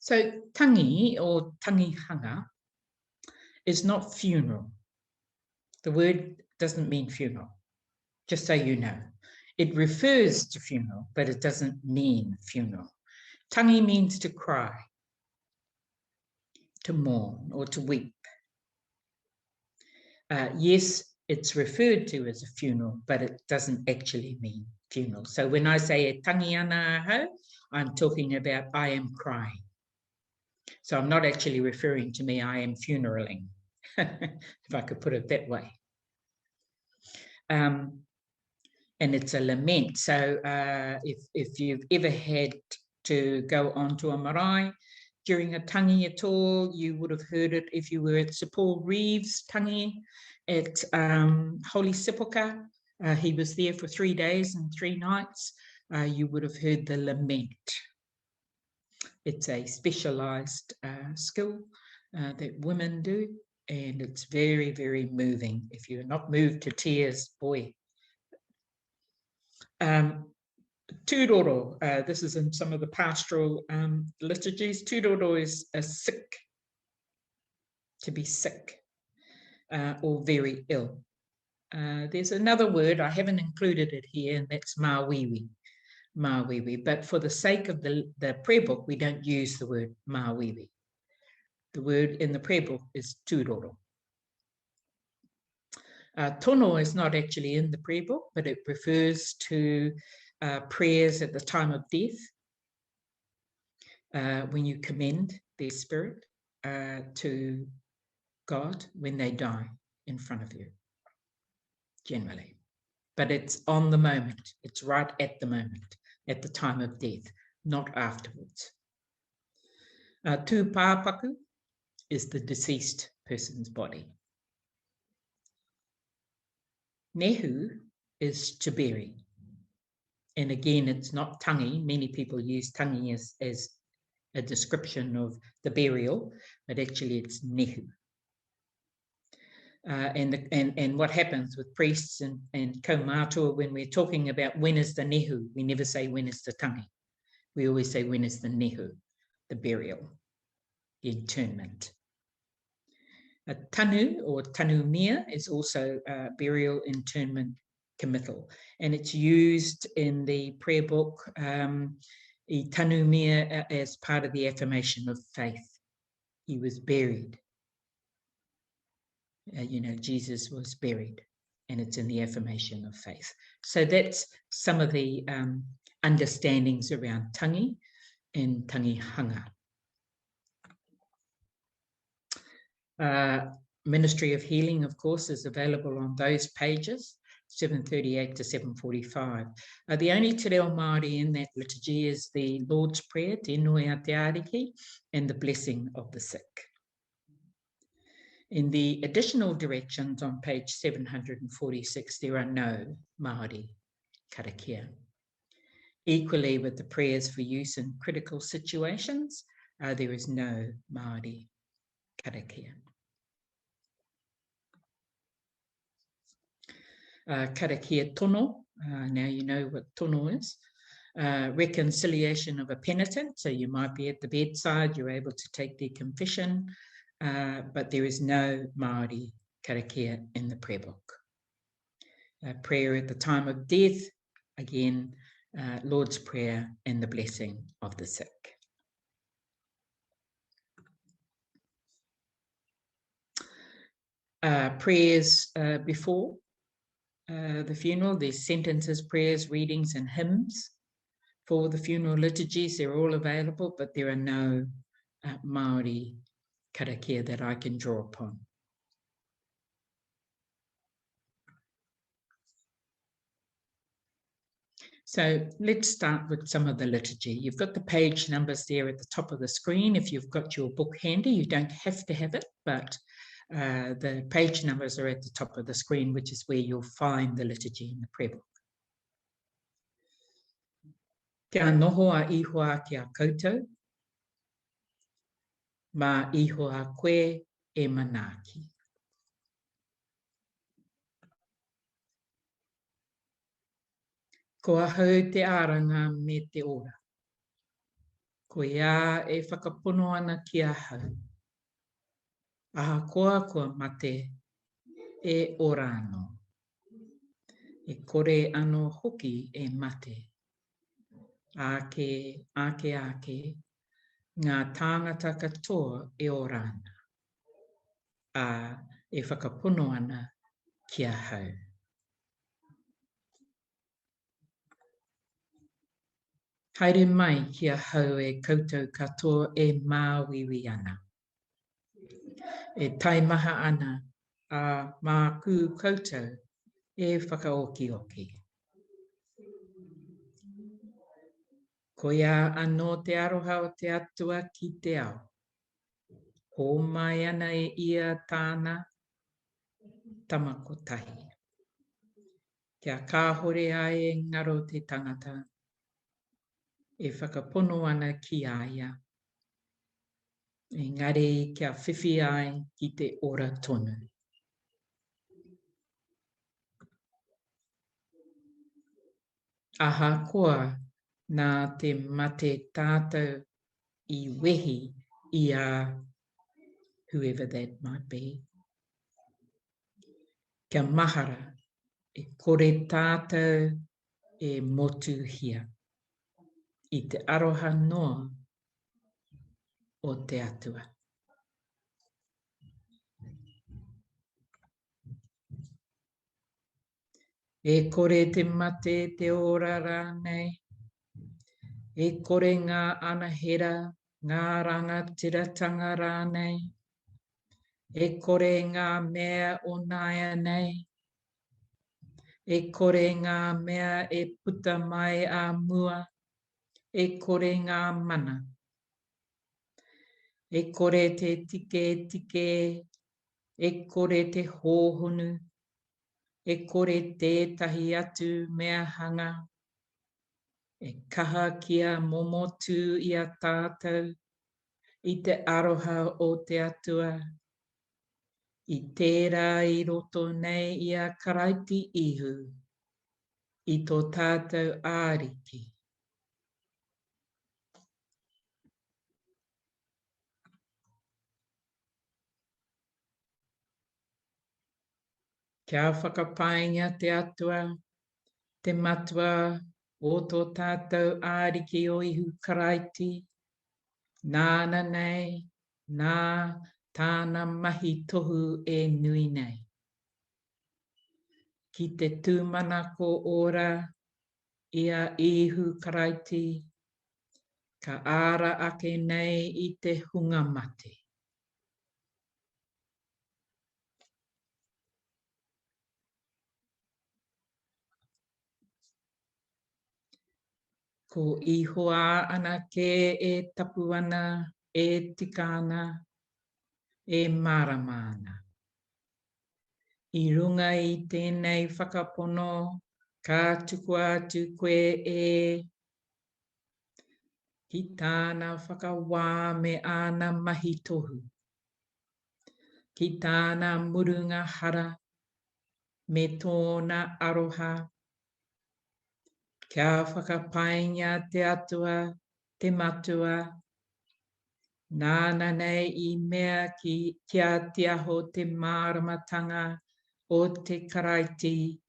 So tangi or tangihanga is not funeral. The word doesn't mean funeral, just so you know. It refers to funeral, but it doesn't mean funeral. Tangi means to cry, to mourn, or to weep. Yes, it's referred to as a funeral, but it doesn't actually mean funeral. So when I say e tangi ana aho, I'm talking about I am crying. So I'm not actually referring to me, I am funeraling, if I could put it that way. And it's a lament. So if you've ever had to go onto a marae during a tangi at all, you would have heard it if you were at Sir Paul Reeves' tangi at Holy Sepulchre. He was there for 3 days and 3 nights. You would have heard the lament. It's a specialised skill that women do, and it's very, very moving. If you're not moved to tears, boy. Tūroro, this is in some of the pastoral liturgies. Tūroro is sick, to be sick, or very ill. There's another word, I haven't included it here, and that's mawiwi. Mawiwi, but for the sake of the prayer book, we don't use the word mawiwi. The word in the prayer book is tūroro. Tono is not actually in the prayer book, but it refers to prayers at the time of death, when you commend their spirit to God when they die in front of you, generally. But it's on the moment. It's right at the moment, at the time of death, not afterwards. Tūpāpaku is the deceased person's body. Nehu is to bury. And again, it's not tangi. Many people use tangi as a description of the burial, but actually it's nehu. And what happens with priests and kaumātua when we're talking about when is the nehu, we never say when is the tangi. We always say when is the nehu, the burial, the internment. A tanu or tanumia is also burial, internment, committal, and it's used in the prayer book, I tanumia, as part of the affirmation of faith. He was buried. Jesus was buried, and it's in the affirmation of faith. So that's some of the understandings around tangi and tangihanga. Ministry of Healing, of course, is available on those pages, 738 to 745. The only te reo Māori in that liturgy is the Lord's Prayer, Te Nui a Te Ariki, and the blessing of the sick. In the additional directions on page 746, there are no Māori karakia. Equally with the prayers for use in critical situations, there is no Māori karakia. Karakia tono, now you know what tono is. Reconciliation of a penitent, so you might be at the bedside, you're able to take their confession, but there is no Māori karakia in the prayer book. Prayer at the time of death, again, Lord's Prayer and the blessing of the sick. Prayers before the funeral, there's sentences, prayers, readings, and hymns. For the funeral liturgies, they're all available, but there are no Māori karakia that I can draw upon. So let's start with some of the liturgy. You've got the page numbers there at the top of the screen. If you've got your book handy, you don't have to have it, but the page numbers are at the top of the screen, which is where you'll find the liturgy in the prayer book. Kia noho a ihoa ki a koutou, ma ihoa koe e manaaki. Ko ahau te aranga me te ora. Ko ia e whakapono ana ki a hau. Aha koa kua mate e orano. E kore ano hoki e mate. Ake, ngā tāngata katoa e orana. A e whakapono ana ki a hau. Haere mai ki a hau e koutou katoa e māwiwi ana. E taimaha ana a mā kū koutou e whakaoki-oki. Ko ia anō te aroha o te atua ki te ao. Hō mai ana e ia tāna tamakotahi. Kia kāhore ai e ngaro te tangata. E whakapono ana ki aia. Engari kia whiwhi ai ki te ora tonu. Aha koa nā te mate tātou I wehi I a whoever that might be. Kia mahara e kore tātou e motu hia. I te aroha noa o te atua. E kore te mate te ora rānei. E kore ngā anahera, ngā rangatiratanga rānei. E kore ngā mea o naia nei. E kore ngā mea e puta mai a mua. E kore ngā mana. E kore te tike, e kore te hōhonu. E kore tētahi atu mea hanga. E kaha kia momotu I a tātou. I te aroha o te atua. I tērā I roto nei I a karaiti ihu. I tō tātou āriki. Kia whakapainga te atua, te matua o tō tātou āriki o ihu karaiti. Nāna nei, nā tāna mahi tohu e nui nei. Ki te tūmana ko ora ia ihu karaiti, ka āra ake nei I te hunga mate. Ko ihoa ana ke e tapu ana, e tika ana, e marama ana. I runga I tēnei whakapono, ka tuku atu koe e ki tāna whakawā me ana mahi tohu. Ki tāna murunga hara me tōna aroha. Kia whakapainga te atua, te matua. Nāna nei I mea kia te aho te māramatanga o te karaiti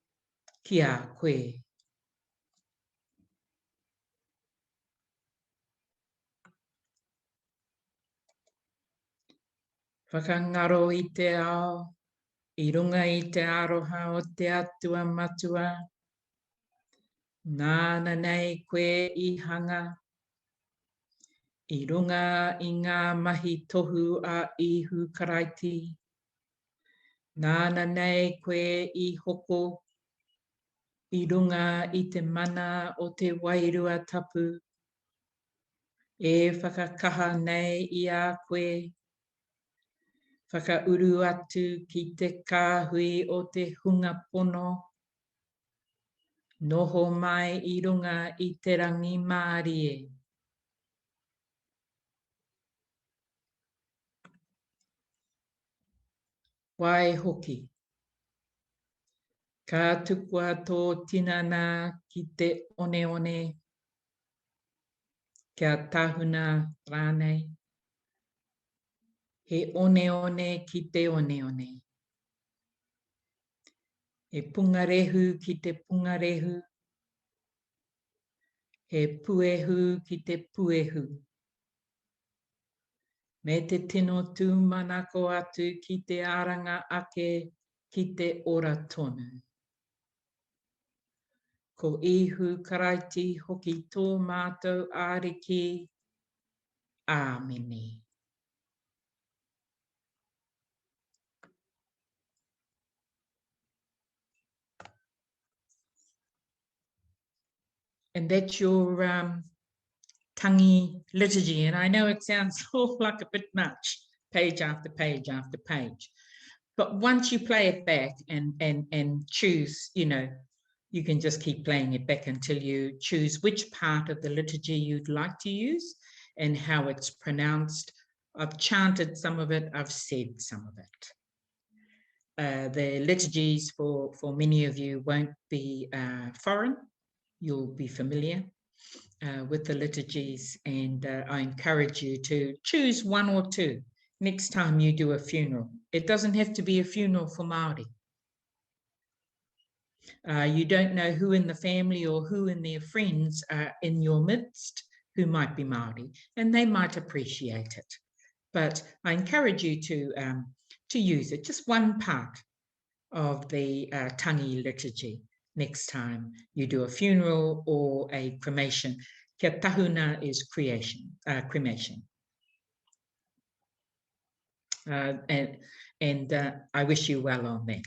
ki a koe. Whakangaro I te ao, I runga I te aroha o te atua matua. Nāna nei koe I hanga. I runga I ngā mahi tohu a ihu karaiti. Nāna nei koe I hoko. I runga I te mana o te wairua tapu. E whakakaha nei I a koe. Whakauru atu ki te kāhui o te hunga pono. Noho mai I runga I te rangi mārie. Wai hoki. Ka tukua tō tinana ki te one. Kia tahuna rānei. He one one ki te one one. He pungarehu ki te pungarehu. He puehu ki te puehu. Me te tino tū manako atu ki te aranga ake ki te ora tonu. Ko ihu karaiti hoki tō mātou āriki. Āmeni. And that's your tangi liturgy. And I know it sounds all like a bit much, page after page after page. But once you play it back and choose, you know, you can just keep playing it back until you choose which part of the liturgy you'd like to use and how it's pronounced. I've chanted some of it, I've said some of it. The liturgies for many of you won't be foreign. You'll be familiar with the liturgies, and I encourage you to choose one or two next time you do a funeral. It doesn't have to be a funeral for Māori. You don't know who in the family or who in their friends are in your midst who might be Māori, and they might appreciate it. But I encourage you to use it, just one part of the tangi liturgy next time you do a funeral or a cremation. Kia tahuna is cremation. And I wish you well on that.